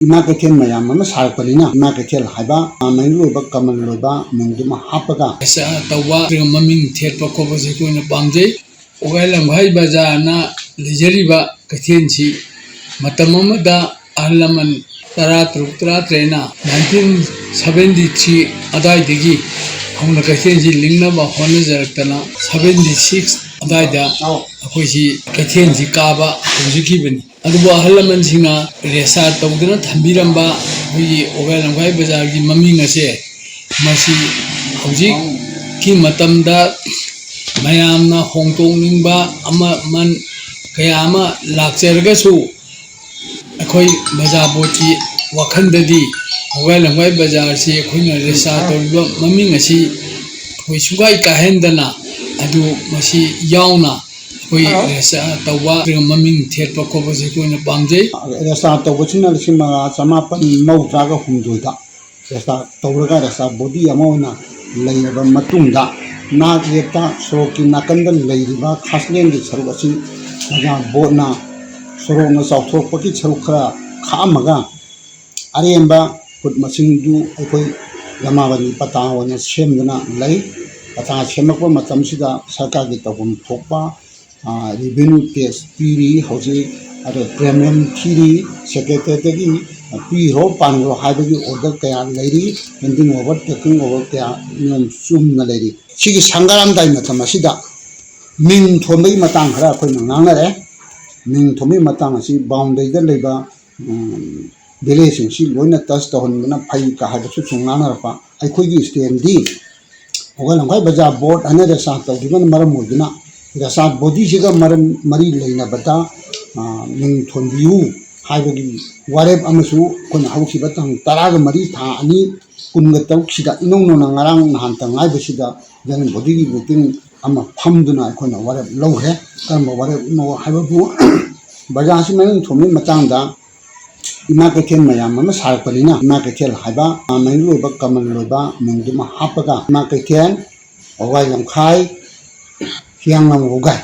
इमा कैथेल मयाम सारपनीना इमा कैथेल हाइबा मैंग लोइबा कमल लोइबा मिंगदुमा हापगा ऐसा तवा ममिंग थेटपा खोबसे कोइना पामजै ओगाइ लमहाइ बाजारना लेजरिबा कैथेलसी मतम अमदा अहलमन तरा तरुक तरा ट्रेना 1973 अदाइदगी हौना कैथेलसी लिंगनबा होनजरक्तना 76 अदाइदा अखोइसी कैथेलसी काबा हौजिखिबनी अदुबो अहलमनसिंगा रेसा तौदना थंबिरंबा हुई ओगाइ लमहाइ बाजारगी ममिंग असे मसी हौजिक की मतमदा मयामना होंतोंनिंबा अमा मन कया अमा लाक्चरगसु अखोइ बाजार बोची वखंददी ओगाइ लमहाइ बाजार से अखोइना रेसा तौबा ममिंग असी अखोइ सुगाइ काहेंदना अदु मसी यावना कोई रेसा तौबा ममिंग थेटपा खोबसे कोइना पामजै रेसा तौबसिना लिसिंग समापन मौद्रागा हुमदोइदा रेसा तौरगा रेसा बॉडी अमोना लैरबा मतुंगा नागेता सोकी नाकंद लैरिबा खासलेन की सरुक असि मजा बोना सोरोना चाउथोकपकी सरुक खरा खामगा अरेंबा फुट मसिंगदु अखोइ लमाबनी पता होना सेमदना लै पता सेमकपा मतमसिदा सरकार की तौबम थोकपा रेवेन्यू टैक्स पीरी हौजे अरे प्रीमियम थीरी सेक्रेटरी पीरो पानरो हाइबगी ऑर्डर कया लेरी पेंडिंग ओवर टेकिंग ओवर कया नियम चुमना लेरी सिगी संगाराम दाइ मतम असिदा मिंग थोमबई मतंग खरा अखोइ नांगरे मिंग थोमबई मतंग असि बाउंडरीदा लेबा विलेज सिंग लोइना टच तहनबना फै का हाइबसु चुंगानरपा अखोइगी स्टैंडी ओगा लंगाइ बाजार बोर्ड अने रेसा तौदिबन मरम मोदिना रेसा बॉडी सिगा मरम मरी लेना बता मिंग थोनबियु हाइबगी वारेब अमसु कोन हौखिबा तंग तराग मरी था अनि कुनगा तौखिदा इनोंनो ngarang nahan tangai besida जन बॉडी की मीटिंग अमा फमदुना अखोना वारेब लौहे काम वारेब नो हाइबबु बाजार से मैंग थोमि मतंगदा इमा कैथेल मयाम सारपनीना इमा कैथेल हाइबा मैंग लोइबा कमल लोइबा मिंगदुमा हापगा इमा कैथेल ओगाइ लमखाइ हियांगलम ओगाइ